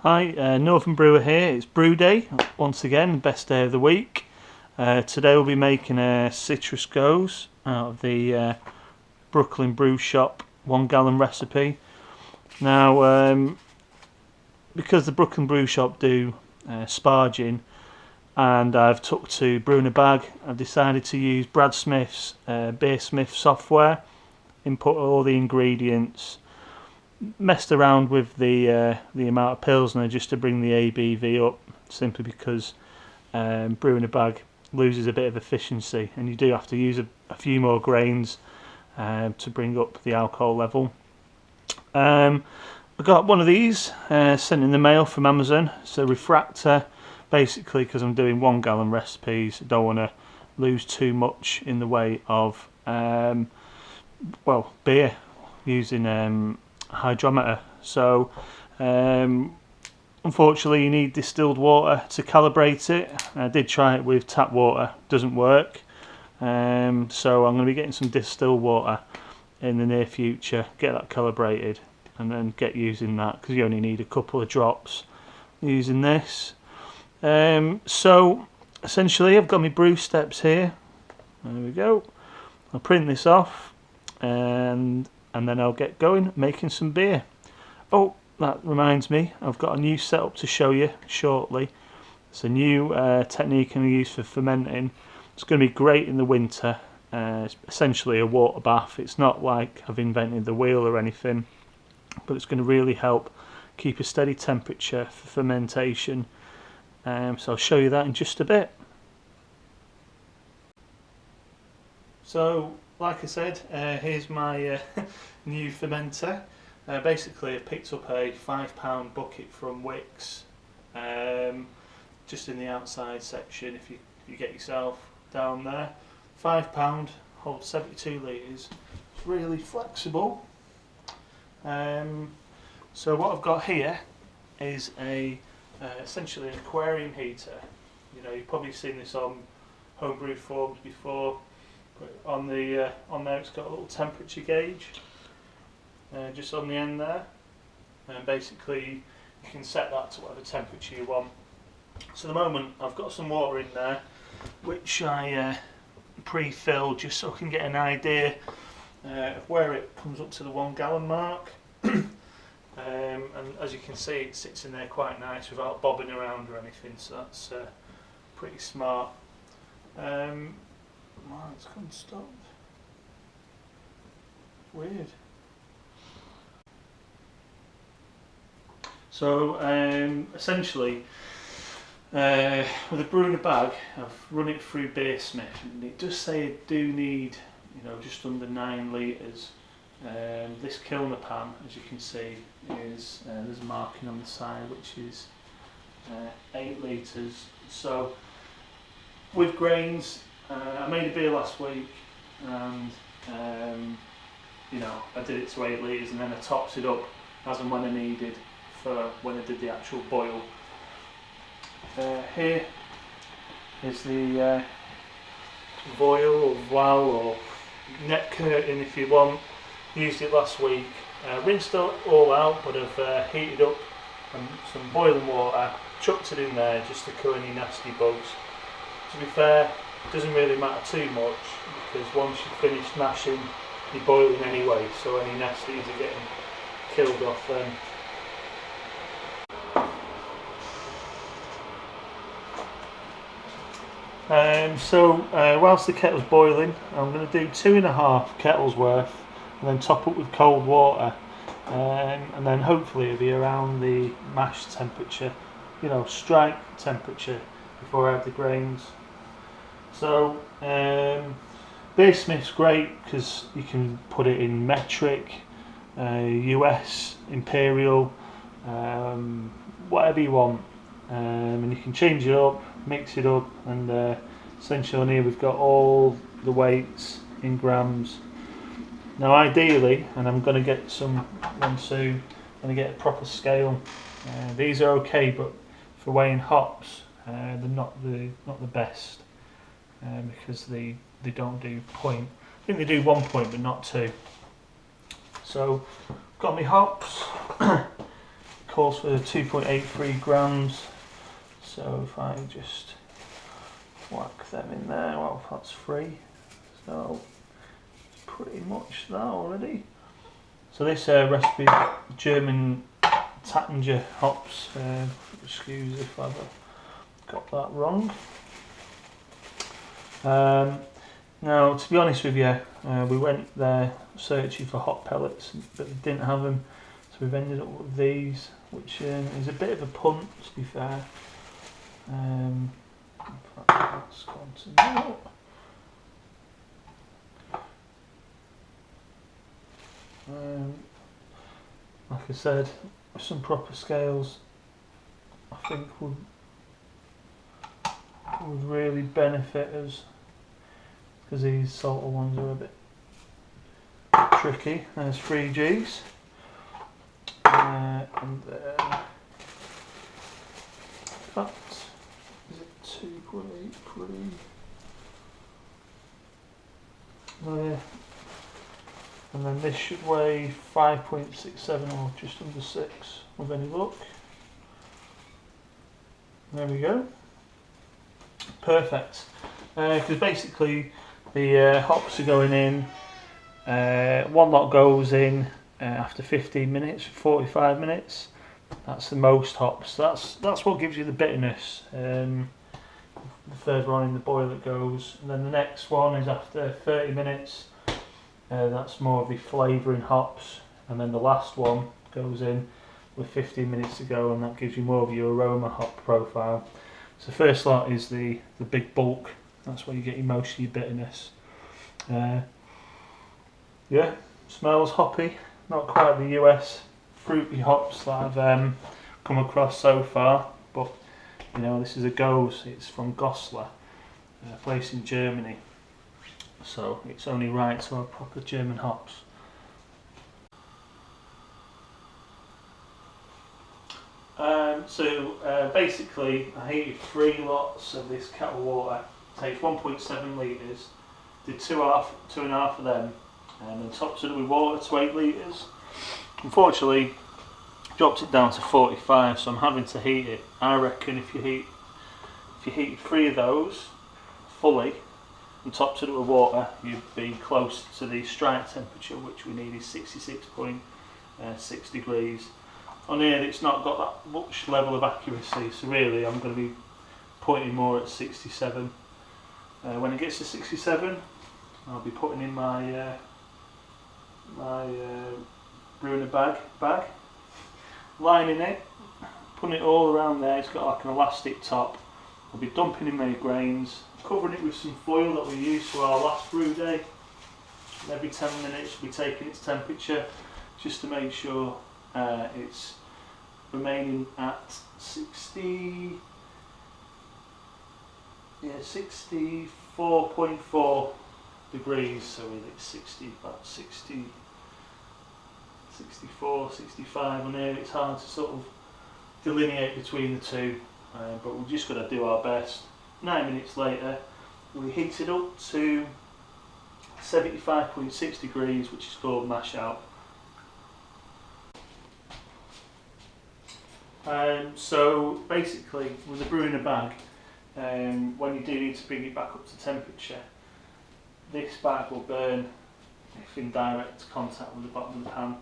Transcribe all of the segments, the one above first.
Hi, Northern Brewer here. It's Brew Day once again, the best day of the week. Today we'll be making a citrus Gose out of the Booklyn Brewshop 1 gallon recipe. Now, because the Booklyn Brewshop do sparging, and I've took to Brew in a Bag, I've decided to use Brad Smith's BIAB software, input all the ingredients, messed around with the amount of Pilsner just to bring the ABV up, simply because Brew in a Bag loses a bit of efficiency and you do have to use a few more grains to bring up the alcohol level. I got one of these sent in the mail from Amazon. It's a refractor, basically because I'm doing 1 gallon recipes. I don't want to lose too much in the way of beer using hydrometer. So unfortunately you need distilled water to calibrate it. I did try it with tap water, doesn't work, so I'm going to be getting some distilled water in the near future, get that calibrated and then get using that, because you only need a couple of drops using this. So essentially I've got my brew steps here. There we go. I'll print this off and then I'll get going making some beer. Oh, that reminds me, I've got a new setup to show you shortly. It's a new technique I'm use for fermenting. It's going to be great in the winter. It's essentially a water bath. It's not like I've invented the wheel or anything, but it's going to really help keep a steady temperature for fermentation. So I'll show you that in just a bit. So, like I said, here's my new fermenter. Basically I picked up a £5 bucket from Wix, just in the outside section if you get yourself down there. £5, holds 72 litres, it's really flexible. So what I've got here is essentially an aquarium heater. You know, you've probably seen this on homebrew forums before. But on there it's got a little temperature gauge just on the end there, and basically you can set that to whatever temperature you want. So at the moment I've got some water in there which I pre-filled just so I can get an idea of where it comes up to the 1 gallon mark. And as you can see, it sits in there quite nice without bobbing around or anything, so that's pretty smart. It's couldn't stop. Weird. So essentially, with a Brew in a Bag, I've run it through BIAB, and it does say I do need, just under 9 litres. This Kilner pan, as you can see, is there's a marking on the side which is 8 litres. So with grains, I made a beer last week, and I did it to 8 litres, and then I topped it up as and when I needed for when I did the actual boil. Here is the voile or voile or net curtain if you want. Used it last week, rinsed it all out, but I've heated up some boiling water, chucked it in there just to kill any nasty bugs. To be fair, it doesn't really matter too much, because once you've finished mashing, you're boiling anyway, so any nasties are getting killed off then. Whilst the kettle's boiling, I'm going to do 2.5 kettles worth and then top up with cold water, and then hopefully it'll be around the mash temperature, strike temperature, before I add the grains. So BIAB's great because you can put it in metric, US, imperial, whatever you want, and you can change it up, mix it up, and essentially on here we've got all the weights in grams. Now ideally, and I'm going to get one soon, I'm going to get a proper scale. These are okay, but for weighing hops, they're not the best, because they don't do point. I think they do 1 point, but not 2. So got my hops, calls for 2.83 grams, so if I just whack them in there, well, that's 3, so pretty much that already. So this recipe, German Taittinger hops, excuse if I've got that wrong. Now, to be honest with you, we went there searching for hot pellets, but we didn't have them, so we've ended up with these, which is a bit of a punt, to be fair. Let's continue. Like I said, some proper scales I think would really benefit us, because these salter ones are a bit tricky. There's 3 Gs, and then that is it 2.83. There. And then this should weigh 5.67 or just under 6 with any luck. There we go. Perfect. Because basically the hops are going in. One lot goes in after 15 minutes, 45 minutes. That's the most hops. That's what gives you the bitterness. The third one in the boil it goes, and then the next one is after 30 minutes. That's more of the flavouring hops, and then the last one goes in with 15 minutes to go, and that gives you more of your aroma hop profile. So the first lot is the big bulk. That's where you get most of your bitterness. Yeah, smells hoppy. Not quite the US fruity hops that I've come across so far, but you know, this is a Gose. It's from Gose, a place in Germany. So it's only right to have proper German hops. Basically I heated 3 lots of this kettle water. It takes 1.7 litres, did 2.5 of them, and then topped it with water to 8 litres. Unfortunately dropped it down to 45, so I'm having to heat it. I reckon if you heat 3 of those fully and topped it with water, you'd be close to the strike temperature, which we need is 66.6 degrees. On here it's not got that much level of accuracy, so really I'm going to be pointing more at 67. When it gets to 67, I'll be putting in my brew in a bag, lining it, putting it all around there. It's got like an elastic top. I'll be dumping in my grains, covering it with some foil that we used for our last brew day. And every 10 minutes we'll be taking its temperature just to make sure it's remaining at 64.4 degrees, so it's about 60, 64, 65 on here. It's hard to sort of delineate between the two, but we've just got to do our best. 9 minutes later we heat it up to 75.6 degrees, which is called mash out. So basically with the brew in a bag, when you do need to bring it back up to temperature, this bag will burn if in direct contact with the bottom of the pan.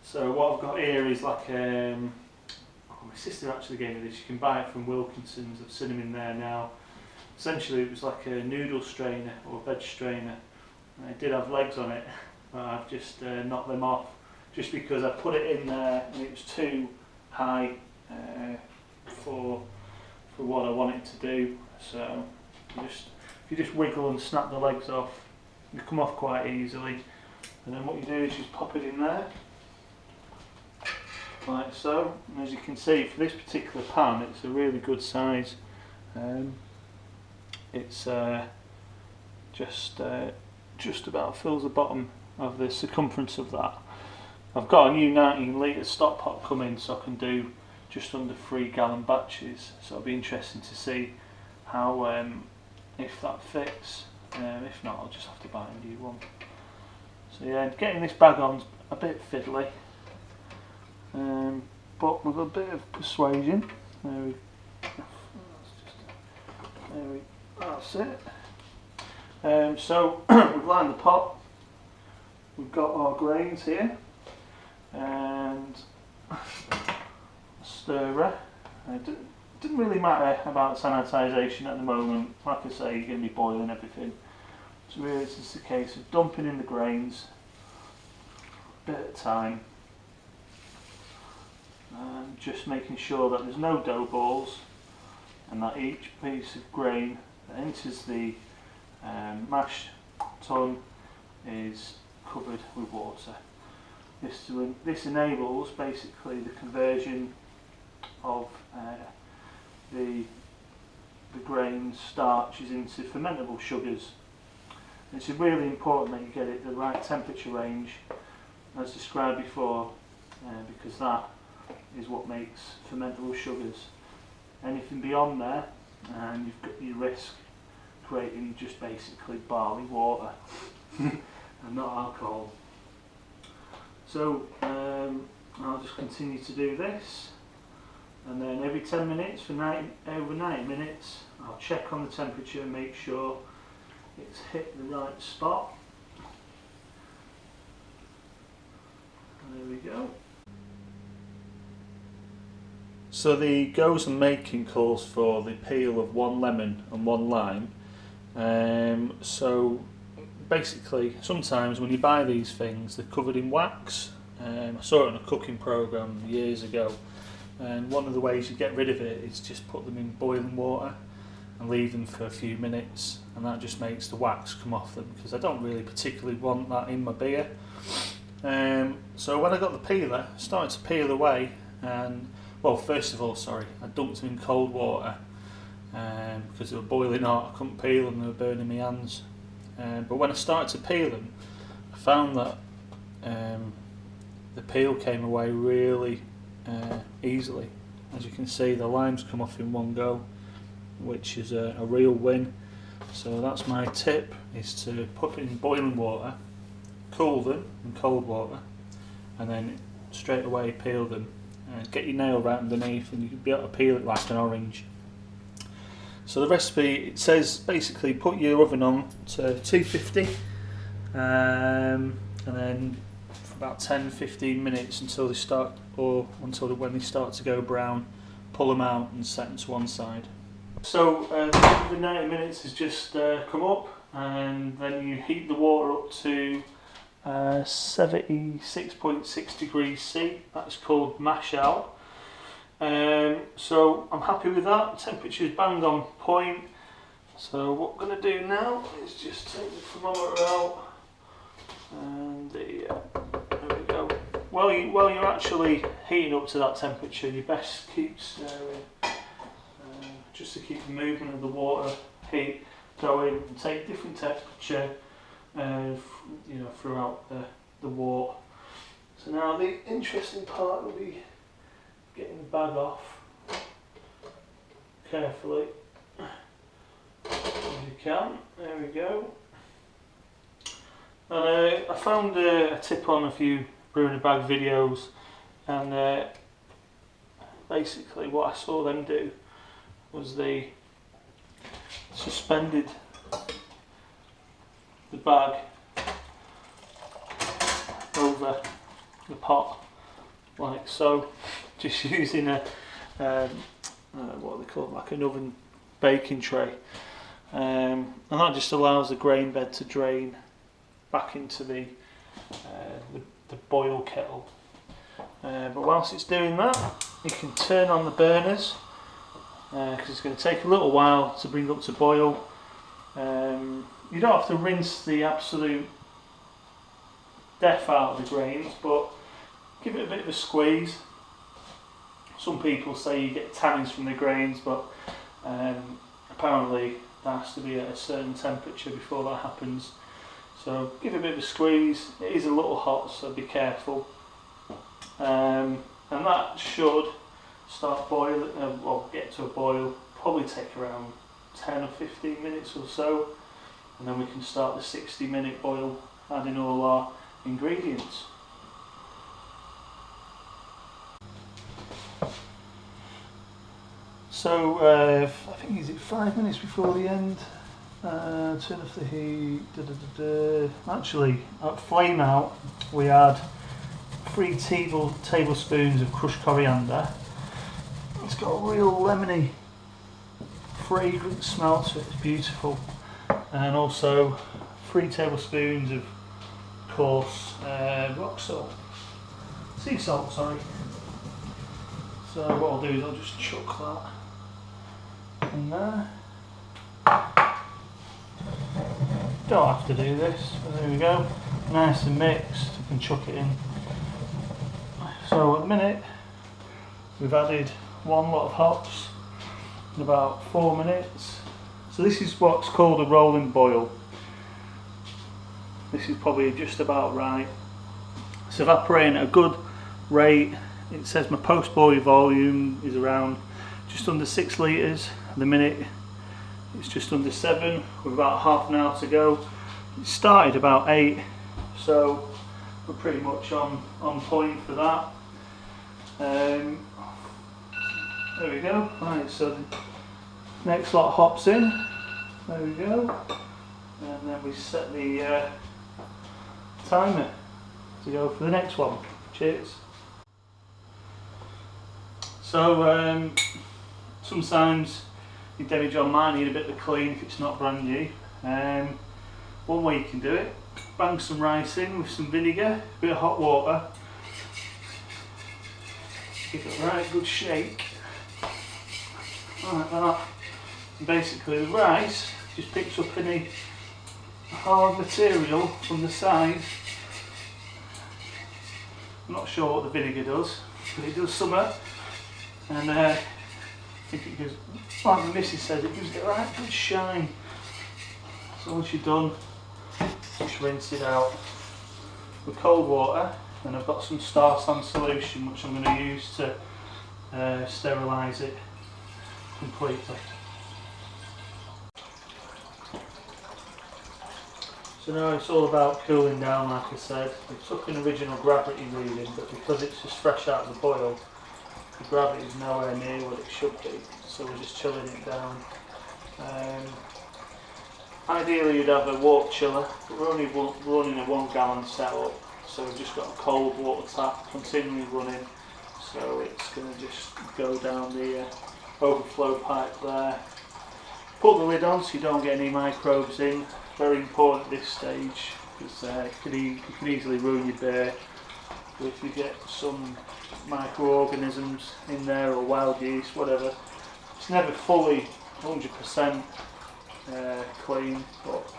So what I've got here is like my sister actually gave me this. You can buy it from Wilkinson's. I've seen them in there now. Essentially it was like a noodle strainer or a veg strainer. It did have legs on it, but I've just knocked them off just because I put it in there and it was too high for what I want it to do. So if you just wiggle and snap the legs off, they come off quite easily. And then what you do is just pop it in there, like so. And as you can see, for this particular pan, it's a really good size. It's just about fills the bottom of the circumference of that. I've got a new 19 litre stock pot coming, so I can do just under 3 gallon batches. So it'll be interesting to see how if that fits. If not, I'll just have to buy a new one. So yeah, getting this bag on's a bit fiddly, but pot with a bit of persuasion. That's it. So we've lined the pot, we've got our grains here, and a stirrer. It didn't really matter about sanitisation at the moment. Like I say, you're going to be boiling everything. So really it's just a case of dumping in the grains, a bit at a time, and just making sure that there's no dough balls, and that each piece of grain that enters the mash tun is covered with water. This enables basically the conversion of the grain starches into fermentable sugars. And it's really important that you get it the right temperature range, as described before, because that is what makes fermentable sugars. Anything beyond there, and you've got your risk creating just basically barley water and not alcohol. So I'll just continue to do this, and then every 10 minutes for over 90 minutes I'll check on the temperature and make sure it's hit the right spot. And there we go. So the Gose making calls for the peel of 1 lemon and 1 lime. So basically, sometimes when you buy these things, they're covered in wax. I saw it on a cooking program years ago, and one of the ways you get rid of it is just put them in boiling water and leave them for a few minutes, and that just makes the wax come off them, because I don't really particularly want that in my beer. So when I got the peeler, I started to peel away, and well, first of all, I dumped them in cold water because they were boiling hot. I couldn't peel them, they were burning my hands. But when I started to peel them, I found that the peel came away really easily. As you can see, the limes come off in one go, which is a real win. So that's my tip, is to put it in boiling water, cool them in cold water, and then straight away peel them. Get your nail right underneath, and you can be able to peel it like an orange. So the recipe, it says basically put your oven on to 250, and then for about 10-15 minutes until they start, or until when they start to go brown, pull them out and set them to one side. So the 90 minutes has just come up, and then you heat the water up to 76.6 degrees C. That's called mash out. So I'm happy with that. Temperature is bang on point. So what I'm going to do now is just take the thermometer out, and there we go. While you're actually heating up to that temperature, you best keep stirring, just to keep the movement of the water heat going, and take different temperature throughout the wort. So now the interesting part will be getting the bag off carefully as you can. There we go. And I found a tip on a few brewing a bag videos, and basically what I saw them do was they suspended the bag over the pot like so, just using a what they call, like an oven baking tray, and that just allows the grain bed to drain back into the boil kettle. But whilst it's doing that, you can turn on the burners, because it's going to take a little while to bring up to boil. You don't have to rinse the absolute death out of the grains, but give it a bit of a squeeze. Some people say you get tannins from the grains, but apparently there has to be at a certain temperature before that happens. So give it a bit of a squeeze. It is a little hot, so be careful. And that should start boiling, get to a boil, probably take around 10 or 15 minutes or so, and then we can start the 60-minute boil, adding all our ingredients. So I think is it 5 minutes before the end. Turn off the heat. Actually, at flame out, we add 3 tablespoons of crushed coriander. It's got a real lemony, fragrant smell to it. It's beautiful. And also 3 tablespoons of coarse rock salt, sea salt, sorry. So what I'll do is I'll just chuck that in there. Don't have to do this, but there we go. Nice and mixed, you can chuck it in. So at the minute, we've added 1 lot of hops in about 4 minutes. So this is what's called a rolling boil. This is probably just about right. It's evaporating at a good rate. It says my post-boil volume is around just under 6 litres. At the minute it's just under 7, with about half an hour to go. It started about 8, so we're pretty much on point for that. There we go. Right, so the next lot of hops in. There we go. And then we set the timer to go for the next one. Cheers. So sometimes your demijohn might need a bit of a clean if it's not brand new. One way you can do it, bang some rice in with some vinegar, a bit of hot water, give it a right good shake, like that. And basically the rice just picks up any hard material from the side. I'm not sure what the vinegar does, but it does something. And I think it gives, like the missus says, it gives it a right good shine. So once you're done, just rinse it out with cold water, and I've got some star sand solution which I'm going to use to sterilise it completely. So now it's all about cooling down, like I said. We took an original gravity reading, but because it's just fresh out of the boil, the gravity is nowhere near what it should be, so we're just chilling it down. Ideally you'd have a wort chiller, but we're only running a 1 gallon setup, so we've just got a cold water tap continually running, so it's going to just go down the overflow pipe there. Put the lid on so you don't get any microbes in. Very important at this stage, because you can easily ruin your beer. But if you get some microorganisms in there, or wild yeast, whatever, it's never fully 100% clean, but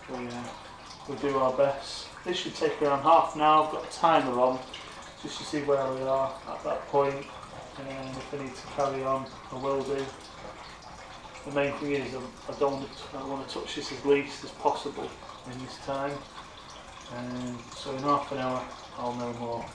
we'll do our best. This should take around half an hour. I've got a timer on just to see where we are at that point, and if I need to carry on I will do. The main thing is I want to touch this as least as possible in this time, so in half an hour I'll know more.